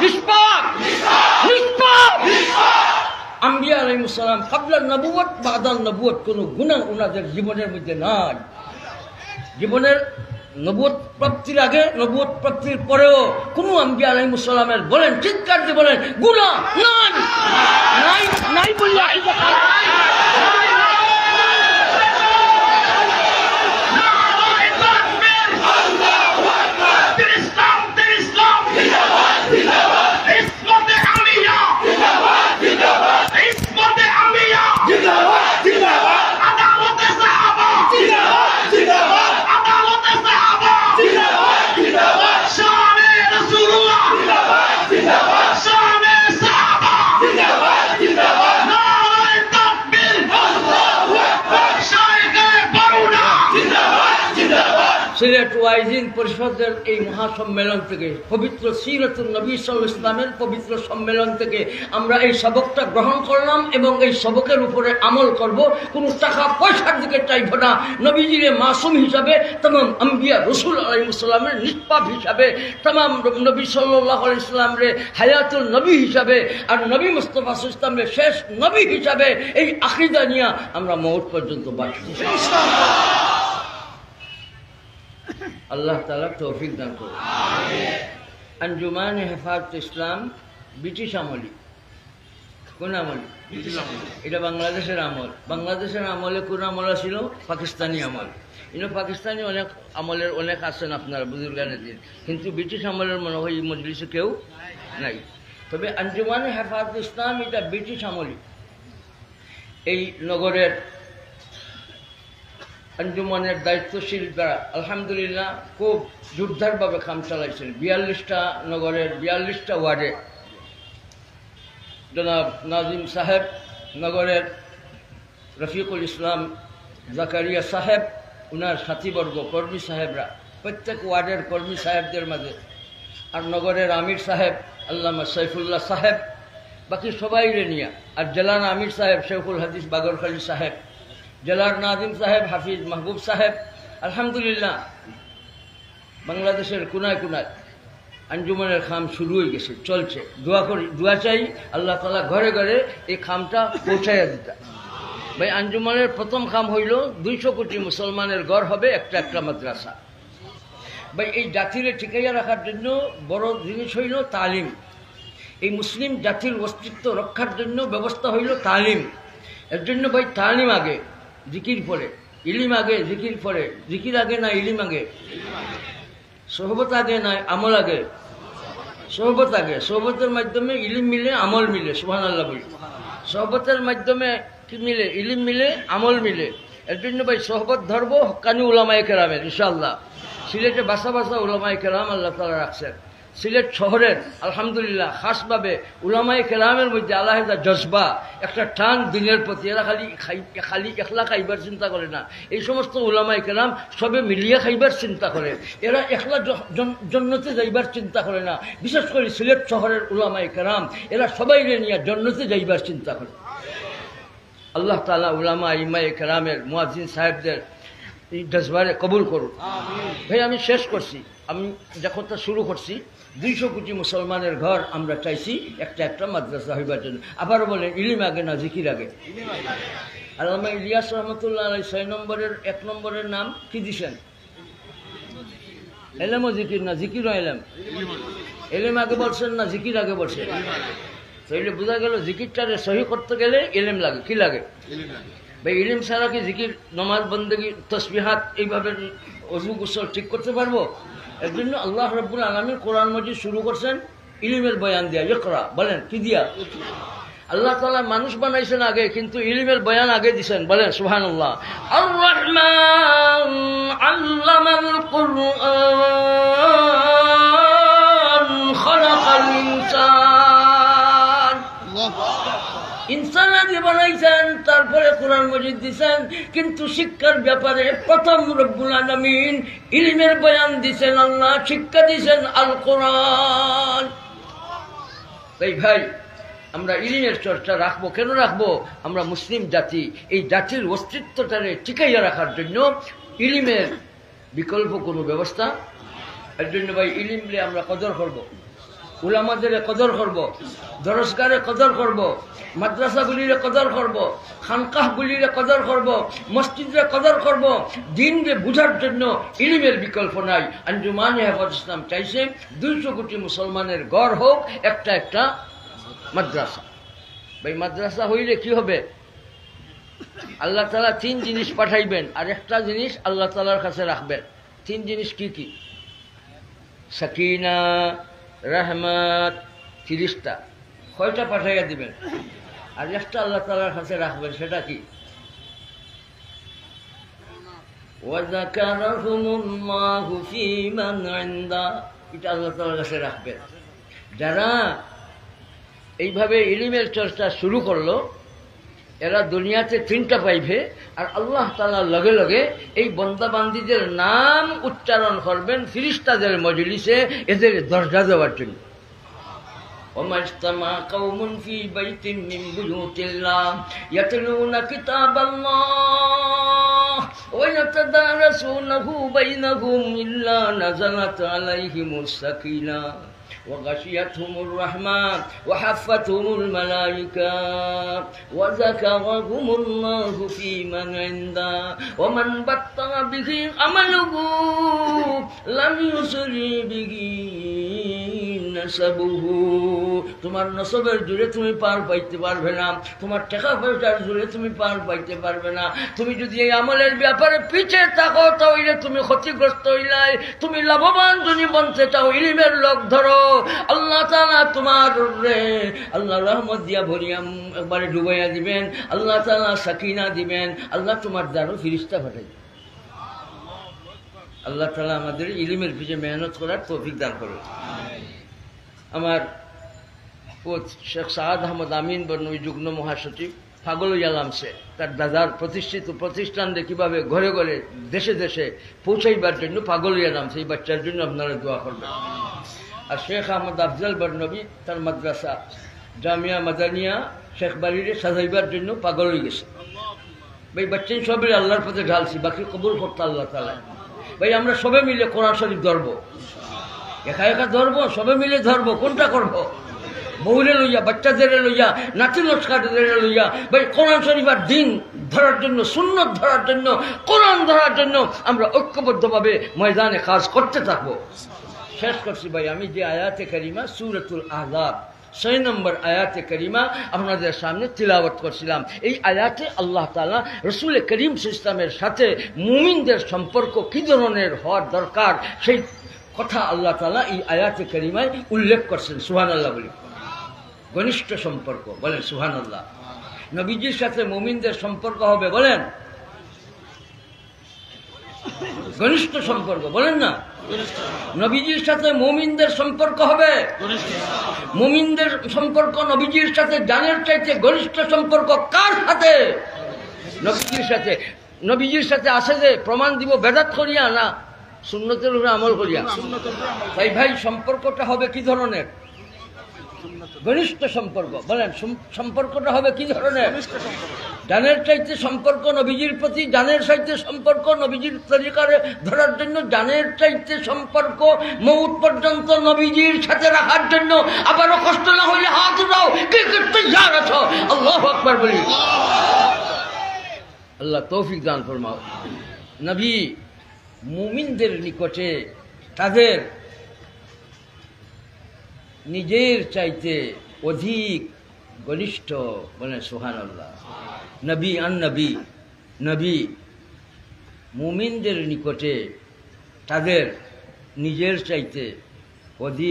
নিষ্পাপ নিষ্পাপ। আম্বিয়া আলাইহিস সালাম ক্বাবলা নবুয়ত বাদাল নবুয়ত কোনো গুনাহ ওনাদের জীবনের মধ্যে নাই। জীবনের নবুয়ত প্রাপ্তির আগে নবুয়ত প্রাপ্তির পরেও কোনো আম্বিয়া আলাইহিস সালামের বলেন চিৎকার দিয়ে বলেন গুনাহ নাই নাই নাই বললে সিলেট ওয়াইজিন পরিষদের এই মহাসম্মেলন থেকে পবিত্র সিরাতুন নবী সাল্লাল্লাহু আলাইহি ওয়াসাল্লামের পবিত্র সম্মেলন থেকে আমরা এই সবকটা গ্রহণ করলাম এবং এই সবকের উপরে আমল করব। কোনো টাকা পয়সার দিকে চাইব না। নবীজির মাসুম হিসাবে, तमाम আম্বিয়া রাসূল আলাইহিস সালামের নিষ্পাপ হিসাবে, तमाम নবী সাল্লাল্লাহু আলাইহি ওয়াসাল্লামের হায়াতুল নবী হিসাবে আর নবী মুস্তাফা সাল্লাল্লাহু আলাইহি ওয়াসাল্লামের শেষ নবী হিসাবে এই আকীদা নিয়ে আমরা মওত পর্যন্ত বাঁচব ইনশাআল্লাহ। আল্লাহ তাআলা তৌফিক দান করুন। আঞ্জুমান হেফাজত ইসলাম ব্রিটিশ আমলি, কোন আমল? এটা বাংলাদেশের আমল। বাংলাদেশের আমলে কোন আমল ছিল? পাকিস্তানি আমল। কিন্তু পাকিস্তানি অনেক আমলের অনেক আছেন আপনারা বুজুর্গানের, কিন্তু ব্রিটিশ আমলের মনে হয় এই মজলিসে কেউ নাই। তবে আঞ্জুমান হেফাজত ইসলাম এটা ব্রিটিশ আমলি। এই নগরের আঞ্জুমানের দায়িত্বশীল যারা আলহামদুলিল্লাহ খুব জোরদারভাবে কাম চালাইছেন। 42টা নগরের 42টা ওয়ার্ডে জনাব নাজিম সাহেব, নগরের রফিকুল ইসলাম জাকারিয়া সাহেব, ওনার সাথীবর্গ কর্মী সাহেবরা, প্রত্যেক ওয়ার্ডের কর্মী সাহেবদের মাঝে, আর নগরের আমির সাহেব আল্লামা সাইফুল্লাহ সাহেব, বাকি সবাইরে নিয়ে, আর জেলার আমির সাহেব শেখুল হাদিস বাগরখালী সাহেব, জেলার নাজিম সাহেব হাফিজ মাহবুব সাহেব। আলহামদুলিল্লাহ বাংলাদেশের কোনায় কোনায় আঞ্জুমানের খাম শুরু হয়ে গেছে, চলছে। দোয়া করি, দোয়া চাই আল্লাহ তাআলা ঘরে ঘরে এই খামটা পৌঁছাইয়া দিতা। ভাই আঞ্জুমানের প্রথম খাম হইল 200 কোটি মুসলমানের ঘর হবে একটা একটা মাদ্রাসা। ভাই এই জাতিরে ঠিকাইয়া রাখার জন্য বড় জিনিস হইল তালিম। এই মুসলিম জাতির অস্তিত্ব রক্ষার জন্য ব্যবস্থা হইল তালিম। এর জন্য ভাই তালিম আগে, জিকির পরে, ইলিম আগে, জিকির পরে। জিকির আগে না ইলিম আগে? সোহবত আগে না আমল আগে? সোহবত আগে। সোহবতের মাধ্যমে ইলিম মিলে, আমল মিলে। সুবহানাল্লাহ বলি। সোহবতের মাধ্যমে কি মিলে? ইলিম মিলে, আমল মিলে। এর জন্য ভাই সোহবত ধরবো হক্কানি উলামায়ে কেরামের ইনশাআল্লাহ। সিলেটে বাসা বাসা উলামায়ে কেরাম আল্লাহ তাআলা রাখছেন। সিলেট শহরের আলহামদুলিল্লাহ খাসভাবে উলামায়ে কেরামের মধ্যে আলাদা জজবা, একটা টান দিনের প্রতি। এরা খালি একলা খাইবার চিন্তা করে না। এই সমস্ত উলামায়ে কেরাম সবে মিলিয়ে খাইবার চিন্তা করে। এরা একলা জন্নতে যাইবার চিন্তা করে না। বিশেষ করে সিলেট শহরের উলামায়ে কেরাম এরা সবাই নিয়ে জন্নতে যাইবার চিন্তা করে। আল্লাহ তাআলা উলামা ইমায়ে কেরামের মুয়াজ্জিন সাহেবদের এই জজবারে কবুল করুন। ভাই আমি শেষ করছি, আমি যখন শুরু করছি 200 কোটি মুসলমানের ঘর আমরা চাইছি একটা একটা মাদ্রাসা হইবার জন্য। আবারও বলেন ইলিম আগে না জিকির আগে? আল্লামা ইলিয়াস রহমতুল্লাহ আলাইহি 6 নম্বরের 1 নম্বরের নাম কি দিছেন? এলেম ও জিকির না জিকির ও এলেম? এলেম আগে বলছেন না জিকির আগে বলছেন? তাইলে বোঝা গেল জিকিরটারে সহি করতে গেলে এলেম লাগে। কি লাগে ভাই? ইলিম ছাড়া কি জিকির, নমাজ, বন্দেগী, তসবিহাত এইভাবে ওযু গোসল ঠিক করতে পারবো? এর জন্য আল্লাহ রাব্বুল আলামিন কোরআন মাজিদ শুরু করছেন ইলিমের বয়ান দিয়া। ইকরা বলেন কি দিয়া? আল্লাহ তাআলা মানুষ বানাইছেন আগে, কিন্তু ইলিমের বয়ান আগে দিছেন। বলেন সুবহানাল্লাহ। আর রহমান আল্লামাল কুরআন খালাকাল ইনসান। ইনসান আগে বানাইছেন, তারপরে কোরআন মাজিদ দিছেন। কিন্তু শিক্ষার ব্যাপারে প্রথম রব্বুল আলামিন ইলমের বয়ান দিছেন আল্লাহ, শিক্ষা দিছেন আল কোরআন। তাই ভাই আমরা ইলমের চর্চা রাখবো। কেন রাখবো? আমরা মুসলিম জাতি, এই জাতির অস্তিত্বটারে টিকাইয়া রাখার জন্য ইলমের বিকল্প কোনো ব্যবস্থা। এর জন্য ভাই ইলমে আমরা কদর করব। উলামাদের কদর করব, দরসগারে কদর করব, মাদ্রাসাগুলিরে কদর করব, খানকাহগুলিরে কদর করব, মসজিদরে কদর করব। দিনকে বুঝার জন্য ইলমের বিকল্প নাই। আঞ্জুমানে হেফাজত ইসলাম চাইছে 200 কোটি মুসলমানের গড় হোক একটা একটা মাদ্রাসা। ভাই মাদ্রাসা হইলে কি হবে? আল্লাহ তাআলা 3 জিনিস পাঠাইবেন, আর একটা জিনিস আল্লাহ তাআলার কাছে রাখবেন। 3 জিনিস কি কি? সাকিনা, রহমত, ফিরিস্তা। কয়টা পাঠাইয়া দিবেন? আর একটা আল্লাহ তাআলার কাছে রাখবেন, সেটা কি? ওয়াযাকারাহুমুল্লাহু ফী মান ইনদা। এটা আল্লাহ তাআলার কাছে রাখবেন। যারা এইভাবে ইলমের চর্চা শুরু করলো, এরা দুনিয়াতে 3টা পাইবে, আর আল্লাহ তাআলার লগে লগে এই বন্দাবান্দীদের নাম উচ্চারণ করবেন ফিরিস্তাদের মজলিসে, এদের দরজা দেওয়ার জন্য। وما اجتمع قوم في بيت من بيوت الله يتلون كتاب الله ويتدارسونه بينهم إلا نزلت عليهم السكينة وغشيتهم الرحمة وحفتهم الملائكة وذكرهم الله في من عنده ومن بطأ به عمله لم يسرع به নসবহু। তোমার নসবের জুড়ে তুমি পার পাইতে পারবে না, তোমার টাকা পয়সার জুড়ে তুমি পার পাইতে পারবে না। তুমি যদি এই আমলের ব্যাপারে পিছিয়ে থাকো তাহলে তুমি ক্ষতিগ্রস্ত হইলাই। তুমি লাভবান যদি বনতে চাও, ইলমের লোক ধরো, আল্লাহ তাআলা তোমার আল্লাহ রহমত দিয়া ভরিয়া একবারে ডুবাইয়া দিবেন। আল্লাহ তাআলা সাকিনা দিবেন। আল্লাহ তোমার দ্বারা ফিরিস্তা পাঠাইবেন। আল্লাহ তাআলা আমাদের ইলমের পিছনে মেহনত করার তৌফিক দান করুন। আমার শেখ সাদ আহমদ আমিন বর্ণবী যুগ্ম মহাসচিব পাগলইয়া লামছে, তার দাদার প্রতিষ্ঠিত প্রতিষ্ঠানকে কিভাবে ঘরে ঘরে দেশে দেশে পৌঁছাইবার জন্য পাগলইয়া নামছে। এই বাচ্চার জন্য আপনারা দোয়া করবেন। আর শেখ আহমদ আফজল বর্ণবী তার মাদ্রাসা জামিয়া মাদানিয়া শেখ বাড়িরে সাজাইবার জন্য পাগল হয়ে গেছে। ভাই বাচ্চাই সবের আল্লাহর পথে ঢালছি, বাকি কবুল করতে আল্লাহ তাআলা। ভাই আমরা সবে মিলে কোরআন শরীফ ধরবো, একা একা ধরবো, সবে মিলে ধরবো। কোনটা করবো? বউরে লইয়া, বাচ্চাদের লইয়া, নাতি নস্কারদের লইয়া। ভাই কোরআন শরীফ আর দিন ধরার জন্য, সুন্নত ধরার জন্য, কোরআন ধরার জন্য আমরা ঐক্যবদ্ধভাবে ময়দানে কাজ করতে থাকবো। শেষ করছি ভাই, আমি যে আয়াতে কারিমা সূরাতুল আহজাব 6 নম্বর আয়াতে কারিমা আপনাদের সামনে তিলাওয়াত করছিলাম। এই আয়াতে আল্লাহ তাআলা রাসূল করিম সাল্লাল্লাহু আলাইহি ওয়াসাল্লামের সাথে মুমিনদের সম্পর্ক কি ধরনের হওয়ার দরকার, সেই কথা আল্লাহ তাআলা এই আয়াতে কারিমায় উল্লেখ করছেন। সুবহানাল্লাহ বলি। ঘনিষ্ঠ সম্পর্ক, বলেন সুবহানাল্লাহ। নবীজির সাথে মুমিনদের সম্পর্ক হবে, বলেন ঘনিষ্ঠ সম্পর্ক, বলেন না। নবীজির সাথে মুমিনদের সম্পর্ক হবে, মুমিনদের সম্পর্ক নবীজির সাথে জানের চাইতে ঘনিষ্ঠ সম্পর্ক কার সাথে? নবীজির সাথে। নবীজির সাথে আসে যে প্রমাণ দিব বেদাত করিয়া না সুন্নতের উপরে আমল করিয়া। তাই ভাই সম্পর্কটা হবে কি ধরনের? ঘনিষ্ঠ সম্পর্ক, বলেন সম্পর্কটা হবে কি ধরনের? জানের চাইতে সম্পর্ক নবীজির প্রতি, জানের চাইতে সম্পর্ক নবীজির তরিকারে ধরার জন্য, জানের চাইতে সম্পর্ক মউত পর্যন্ত নবীজির সাথে রাখার জন্য। আবারও কষ্ট না হইলে হাত উঠাও, কে করতে যার আছো? আল্লাহু আকবার বলি। আল্লাহ তৌফিক দান ফরমাও। নবী মুমিনদের নিকটে তাদের নিজের চাইতে অধিক ঘনিষ্ঠ, বলেন সুবহানাল্লাহ। নবী নবী নবী মুমিনদের নিকটে তাদের নিজের চাইতে অধিক